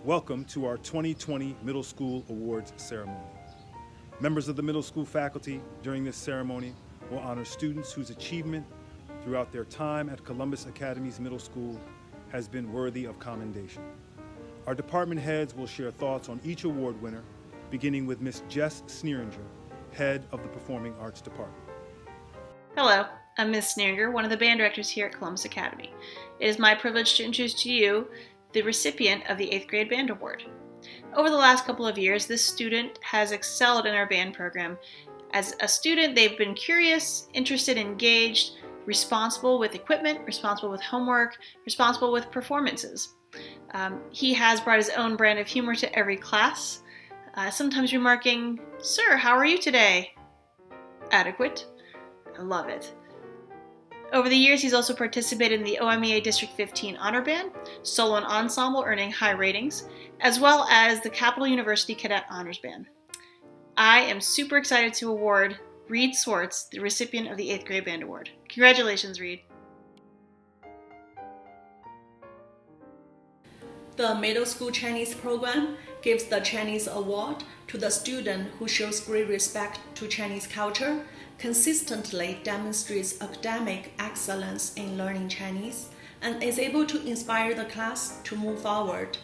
Welcome to our 2020 Middle School Awards ceremony. Members of the middle school faculty during this ceremony will honor students whose achievement throughout their time at Columbus Academy's middle school has been worthy of commendation. Our department heads will share thoughts on each award winner, beginning with Ms. Jess Sneeringer, head of the Performing Arts Department. Hello, I'm Ms. Sneeringer, one of the band directors here at Columbus Academy. It is my privilege to introduce to you the recipient of the 8th grade band award. Over the last couple of years, this student has excelled in our band program. As a student, they've been curious, interested, engaged, responsible with equipment, responsible with homework, responsible with performances. He has brought his own brand of humor to every class, sometimes remarking, "Sir, how are you today?" Adequate. I love it. Over the years, he's also participated in the OMEA District 15 Honor Band, solo and ensemble, earning high ratings, as well as the Capital University Cadet Honors Band. I am super excited to award Reed Swartz, the recipient of the 8th grade band award. Congratulations, Reed. The middle school Chinese program gives the Chinese award to the student who shows great respect to Chinese culture, consistently demonstrates academic excellence in learning Chinese, and is able to inspire the class to move forward.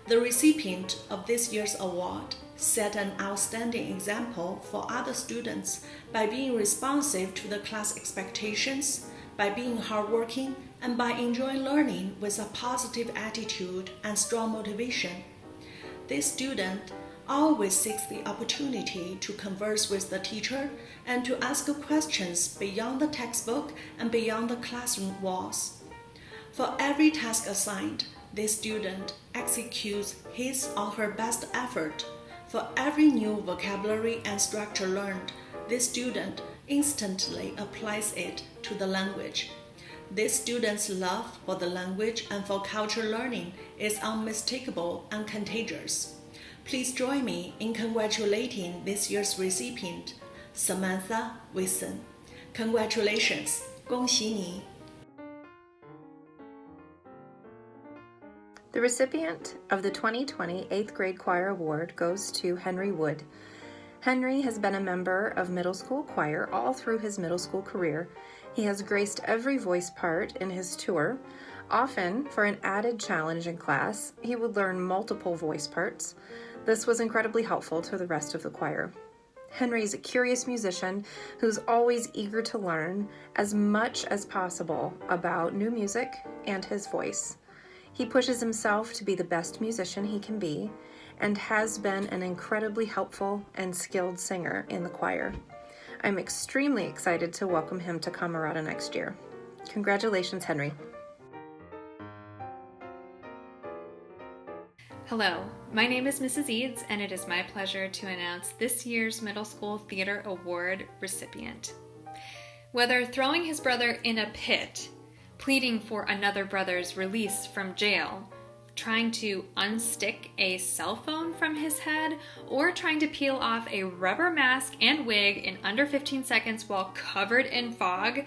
The recipient of this year's award set an outstanding example for other students by being responsive to the class expectations, by being hardworking, and by enjoying learning with a positive attitude and strong motivation. This student always seeks the opportunity to converse with the teacher and to ask questions beyond the textbook and beyond the classroom walls. For every task assigned, this student executes his or her best effort. For every new vocabulary and structure learned, this student instantly applies it to the language. This student's love for the language and for culture learning is unmistakable and contagious. Please join me in congratulating this year's recipient, Samantha Wilson. Congratulations, 恭喜你. The recipient of the 2020 8th grade choir award goes to Henry Wood. Henry has been a member of middle school choir all through his middle school career. He has graced every voice part in his tour. Often, for an added challenge in class, he would learn multiple voice parts. This was incredibly helpful to the rest of the choir. Henry's a curious musician who's always eager to learn as much as possible about new music and his voice. He pushes himself to be the best musician he can be and has been an incredibly helpful and skilled singer in the choir. I'm extremely excited to welcome him to Camerata next year. Congratulations, Henry. Hello, my name is Mrs. Eads, and it is my pleasure to announce this year's Middle School Theater Award recipient. Whether throwing his brother in a pit, pleading for another brother's release from jail, trying to unstick a cell phone from his head, or trying to peel off a rubber mask and wig in under 15 seconds while covered in fog,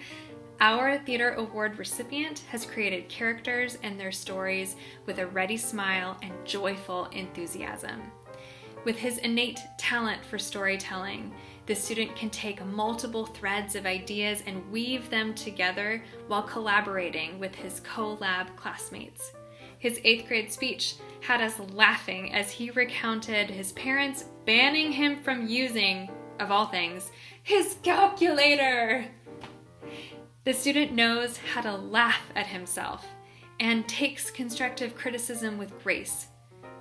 our Theater Award recipient has created characters and their stories with a ready smile and joyful enthusiasm. With his innate talent for storytelling, the student can take multiple threads of ideas and weave them together while collaborating with his co-lab classmates. His 8th grade speech had us laughing as he recounted his parents banning him from using, of all things, his calculator. The student knows how to laugh at himself and takes constructive criticism with grace.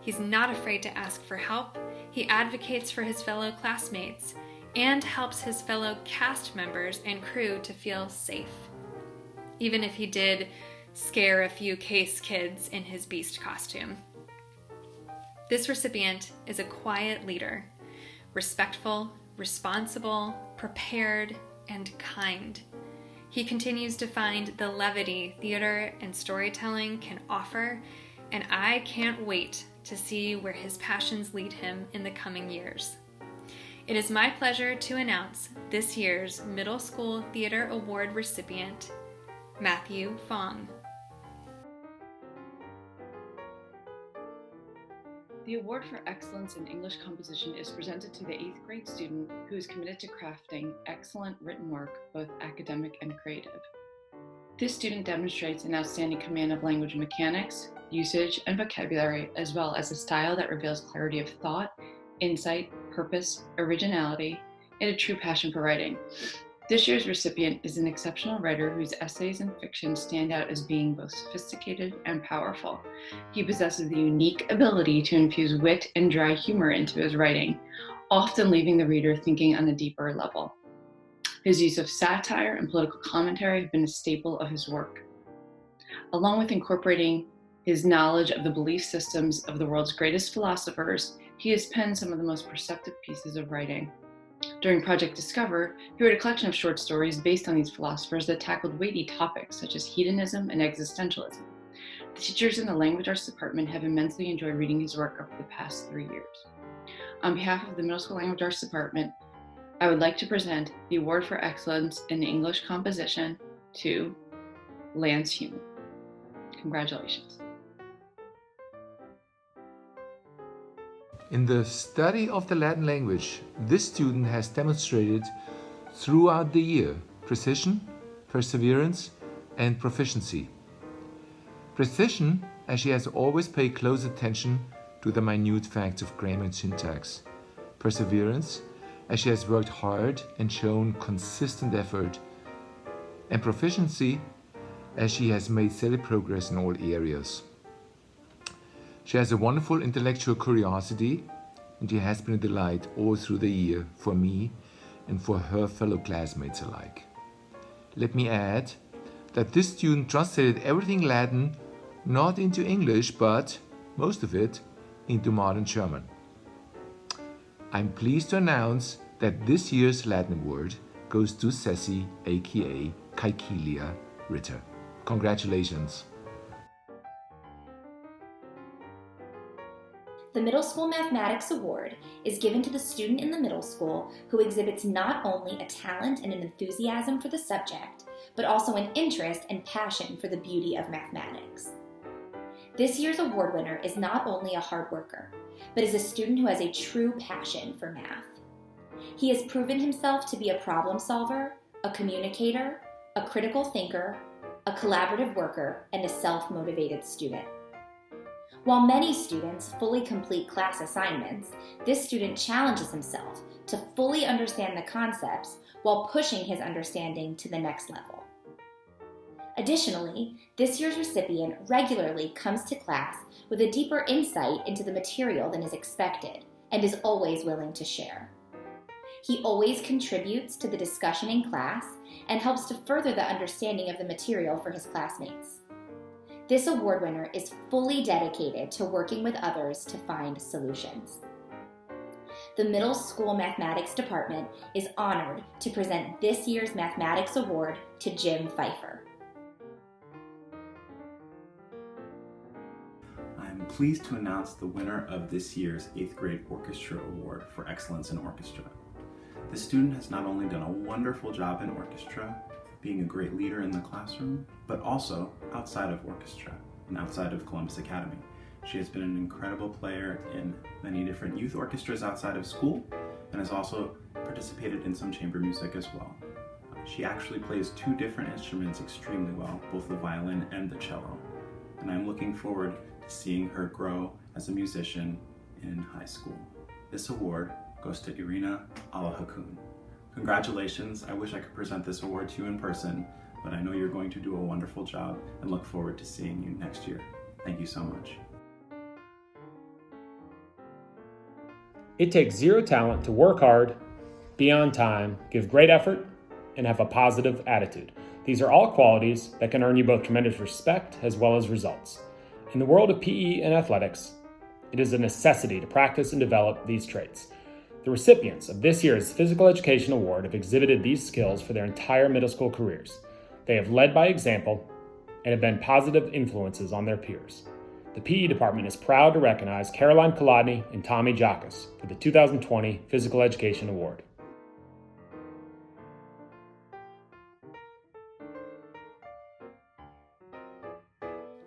He's not afraid to ask for help. He advocates for his fellow classmates and helps his fellow cast members and crew to feel safe. Even if he did scare a few case kids in his beast costume. This recipient is a quiet leader, respectful, responsible, prepared, and kind. He continues to find the levity theater and storytelling can offer, and I can't wait to see where his passions lead him in the coming years. It is my pleasure to announce this year's Middle School Theater Award recipient, Matthew Fang. The award for excellence in English composition is presented to the 8th grade student who is committed to crafting excellent written work, both academic and creative. This student demonstrates an outstanding command of language mechanics, usage, and vocabulary, as well as a style that reveals clarity of thought, insight, purpose, originality, and a true passion for writing. This year's recipient is an exceptional writer whose essays and fiction stand out as being both sophisticated and powerful. He possesses the unique ability to infuse wit and dry humor into his writing, often leaving the reader thinking on a deeper level. His use of satire and political commentary have been a staple of his work. Along with incorporating his knowledge of the belief systems of the world's greatest philosophers, he has penned some of the most perceptive pieces of writing. During Project Discover, he wrote a collection of short stories based on these philosophers that tackled weighty topics such as hedonism and existentialism. The teachers in the Language Arts Department have immensely enjoyed reading his work over the past 3 years. On behalf of the Middle School Language Arts Department, I would like to present the Award for Excellence in English Composition to Lance Hume. Congratulations. In the study of the Latin language, this student has demonstrated throughout the year precision, perseverance, and proficiency. Precision, as she has always paid close attention to the minute facts of grammar and syntax. Perseverance, as she has worked hard and shown consistent effort. And proficiency, as she has made steady progress in all areas. She has a wonderful intellectual curiosity, and she has been a delight all through the year for me and for her fellow classmates alike. Let me add that this student translated everything Latin not into English, but most of it into modern German. I'm pleased to announce that this year's Latin award goes to Ceci, aka Kaikilia Ritter. Congratulations. The Middle School Mathematics Award is given to the student in the middle school who exhibits not only a talent and an enthusiasm for the subject, but also an interest and passion for the beauty of mathematics. This year's award winner is not only a hard worker, but is a student who has a true passion for math. He has proven himself to be a problem solver, a communicator, a critical thinker, a collaborative worker, and a self-motivated student. While many students fully complete class assignments, this student challenges himself to fully understand the concepts while pushing his understanding to the next level. Additionally, this year's recipient regularly comes to class with a deeper insight into the material than is expected and is always willing to share. He always contributes to the discussion in class and helps to further the understanding of the material for his classmates. This award winner is fully dedicated to working with others to find solutions. The Middle School Mathematics Department is honored to present this year's Mathematics Award to Jim Phieffer. I'm pleased to announce the winner of this year's 8th grade Orchestra Award for Excellence in Orchestra. The student has not only done a wonderful job in orchestra, being a great leader in the classroom, but also outside of orchestra and outside of Columbus Academy. She has been an incredible player in many different youth orchestras outside of school and has also participated in some chamber music as well. She actually plays 2 different instruments extremely well, both the violin and the cello. And I'm looking forward to seeing her grow as a musician in high school. This award goes to Irina Alahakun. Congratulations. I wish I could present this award to you in person, but I know you're going to do a wonderful job and look forward to seeing you next year. Thank you so much. It takes zero talent to work hard, be on time, give great effort, and have a positive attitude. These are all qualities that can earn you both tremendous respect as well as results. In the world of PE and athletics, it is a necessity to practice and develop these traits. The recipients of this year's Physical Education Award have exhibited these skills for their entire middle school careers. They have led by example and have been positive influences on their peers. The PE department is proud to recognize Calodney and Tommy Jauchius for the 2020 Physical Education Award.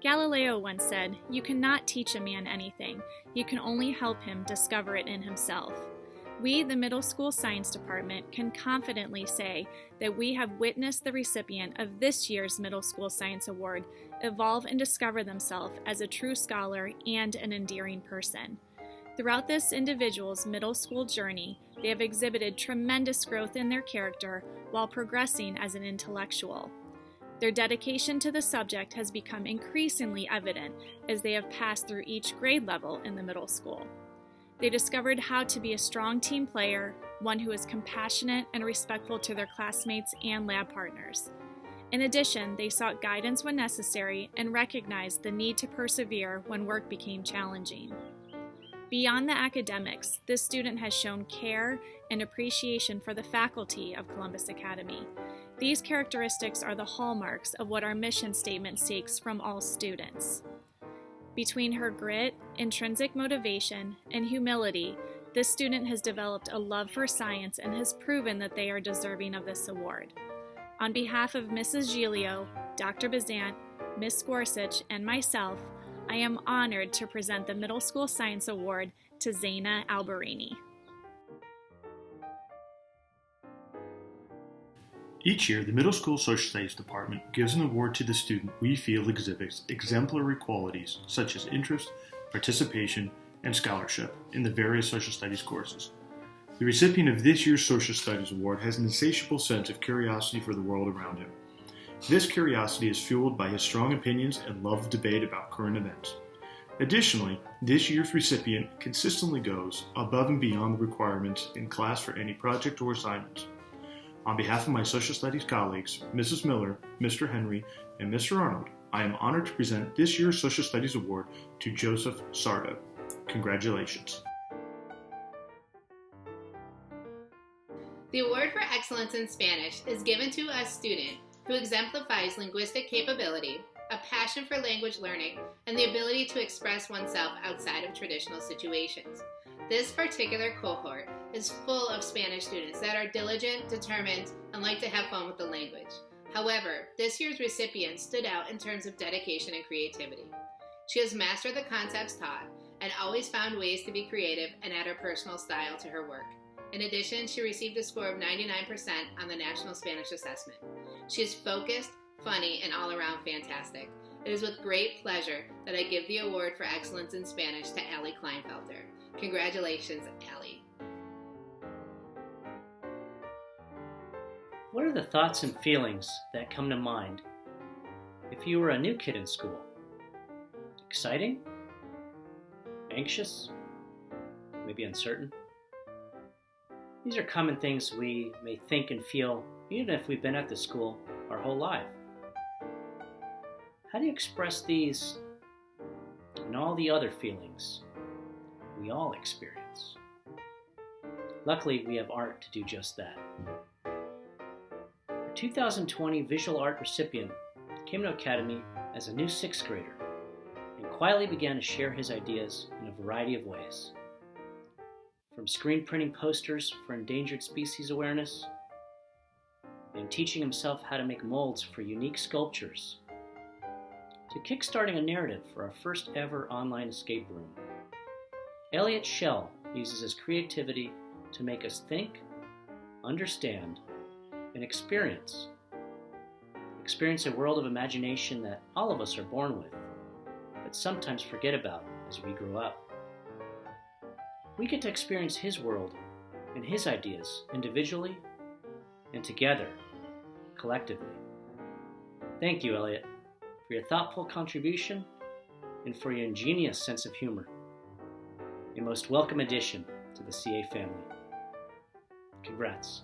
Galileo once said, "You cannot teach a man anything. You can only help him discover it in himself." We, the Middle School Science Department, can confidently say that we have witnessed the recipient of this year's Middle School Science Award evolve and discover themselves as a true scholar and an endearing person. Throughout this individual's middle school journey, they have exhibited tremendous growth in their character while progressing as an intellectual. Their dedication to the subject has become increasingly evident as they have passed through each grade level in the middle school. They discovered how to be a strong team player, one who is compassionate and respectful to their classmates and lab partners. In addition, they sought guidance when necessary and recognized the need to persevere when work became challenging. Beyond the academics, this student has shown care and appreciation for the faculty of Columbus Academy. These characteristics are the hallmarks of what our mission statement seeks from all students. Between her grit, intrinsic motivation, and humility, this student has developed a love for science and has proven that they are deserving of this award. On behalf of Mrs. Giglio, Dr. Bazant, Ms. Swartz, and myself, I am honored to present the Middle School Science Award to Zaina Alberini. Each year, the Middle School Social Studies Department gives an award to the student we feel exhibits exemplary qualities such as interest, participation, and scholarship in the various social studies courses. The recipient of this year's Social Studies Award has an insatiable sense of curiosity for the world around him. This curiosity is fueled by his strong opinions and love of debate about current events. Additionally, this year's recipient consistently goes above and beyond the requirements in class for any project or assignments. On behalf of my social studies colleagues, Mrs. Miller, Mr. Henry, and Mr. Arnold, I am honored to present this year's Social Studies Award to Joseph Sardo. Congratulations. The Award for Excellence in Spanish is given to a student who exemplifies linguistic capability, a passion for language learning, and the ability to express oneself outside of traditional situations. This particular cohort is full of Spanish students that are diligent, determined, and like to have fun with the language. However, this year's recipient stood out in terms of dedication and creativity. She has mastered the concepts taught and always found ways to be creative and add her personal style to her work. In addition, she received a score of 99% on the National Spanish Assessment. She is focused, funny, and all-around fantastic. It is with great pleasure that I give the award for excellence in Spanish to Allie Kleinfelter. Congratulations, Allie. What are the thoughts and feelings that come to mind if you were a new kid in school? Exciting? Anxious? Maybe uncertain? These are common things we may think and feel even if we've been at the school our whole life. How do you express these and all the other feelings we all experience? Luckily, we have art to do just that. Our 2020 visual art recipient came to Academy as a new 6th grader and quietly began to share his ideas in a variety of ways. From screen printing posters for endangered species awareness, and teaching himself how to make molds for unique sculptures, to kickstarting a narrative for our first ever online escape room. Elliot Schell uses his creativity to make us think, understand, and experience a world of imagination that all of us are born with, but sometimes forget about as we grow up. We get to experience his world and his ideas individually and together, collectively. Thank you, Elliot, for your thoughtful contribution and for your ingenious sense of humor. A most welcome addition to the CA family. Congrats.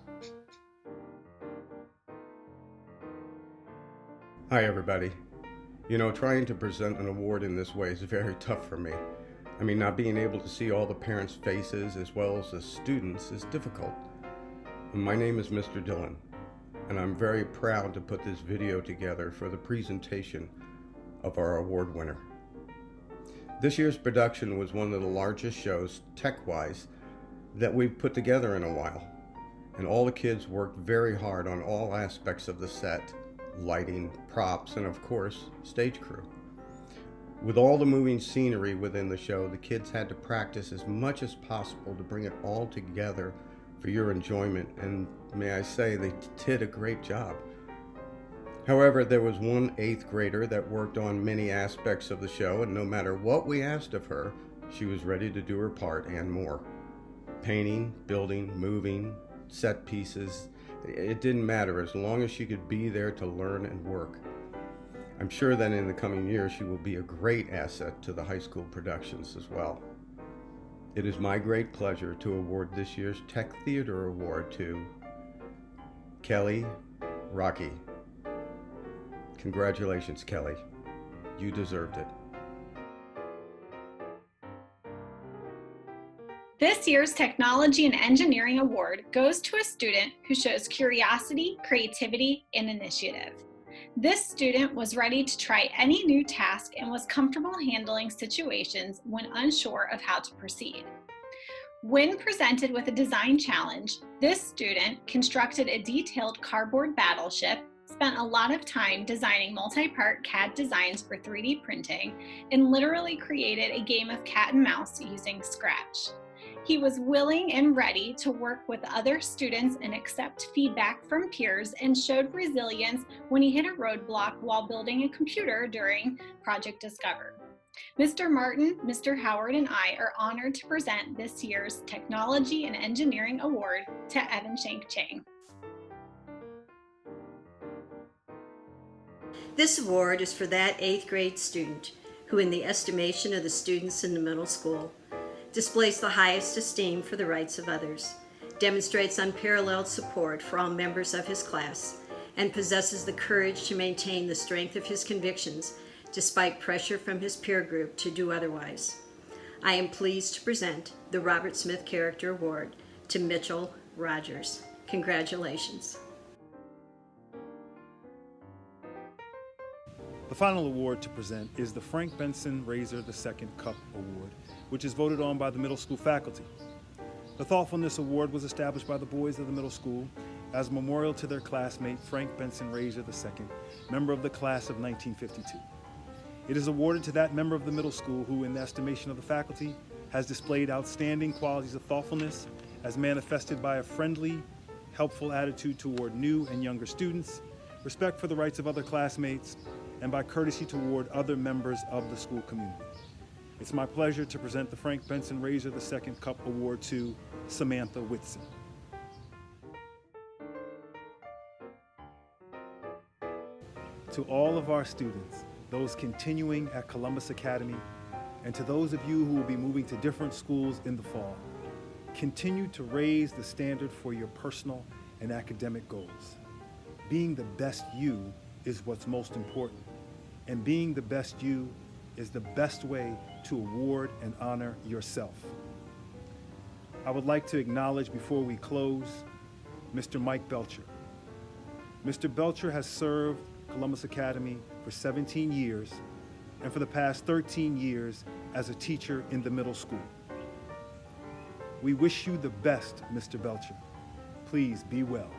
Hi, everybody. You know, trying to present an award in this way is very tough for me. I mean, not being able to see all the parents' faces as well as the students is difficult. My name is Mr. Dillon, and I'm very proud to put this video together for the presentation of our award winner. This year's production was one of the largest shows, tech-wise, that we've put together in a while, and all the kids worked very hard on all aspects of the set, lighting, props, and of course, stage crew. With all the moving scenery within the show, the kids had to practice as much as possible to bring it all together for your enjoyment, and may I say, they did a great job. However, there was one 8th grader that worked on many aspects of the show, and no matter what we asked of her, she was ready to do her part and more. Painting, building, moving, set pieces, it didn't matter as long as she could be there to learn and work. I'm sure that in the coming years she will be a great asset to the high school productions as well. It is my great pleasure to award this year's Tech Theater Award to Kelly Rocky. Congratulations, Kelly. You deserved it. This year's Technology and Engineering Award goes to a student who shows curiosity, creativity, and initiative. This student was ready to try any new task and was comfortable handling situations when unsure of how to proceed. When presented with a design challenge, this student constructed a detailed cardboard battleship, spent a lot of time designing multi-part CAD designs for 3D printing, and literally created a game of cat and mouse using Scratch. He was willing and ready to work with other students and accept feedback from peers, and showed resilience when he hit a roadblock while building a computer during Project Discover. Mr. Martin, Mr. Howard, and I are honored to present this year's Technology and Engineering Award to Evan Shank Chang. This award is for that 8th grade student who, in the estimation of the students in the middle school, displays the highest esteem for the rights of others, demonstrates unparalleled support for all members of his class, and possesses the courage to maintain the strength of his convictions despite pressure from his peer group to do otherwise. I am pleased to present the Robert Smith Character Award to Mitchell Rogers. Congratulations. The final award to present is the Frank Benson Razor II Cup Award, which is voted on by the middle school faculty. The Thoughtfulness Award was established by the boys of the middle school as a memorial to their classmate Frank Benson Razor II, member of the class of 1952. It is awarded to that member of the middle school who, in the estimation of the faculty, has displayed outstanding qualities of thoughtfulness as manifested by a friendly, helpful attitude toward new and younger students, respect for the rights of other classmates, and by courtesy toward other members of the school community. It's my pleasure to present the Frank Benson Razor II Cup Award to Samantha Whitson. To all of our students, those continuing at Columbus Academy, and to those of you who will be moving to different schools in the fall, continue to raise the standard for your personal and academic goals. Being the best you is what's most important, and being the best you is the best way to award and honor yourself. I would like to acknowledge before we close Mr. Mike Belcher. Mr. Belcher has served Columbus Academy for 17 years and for the past 13 years as a teacher in the middle school. We wish you the best, Mr. Belcher. Please be well.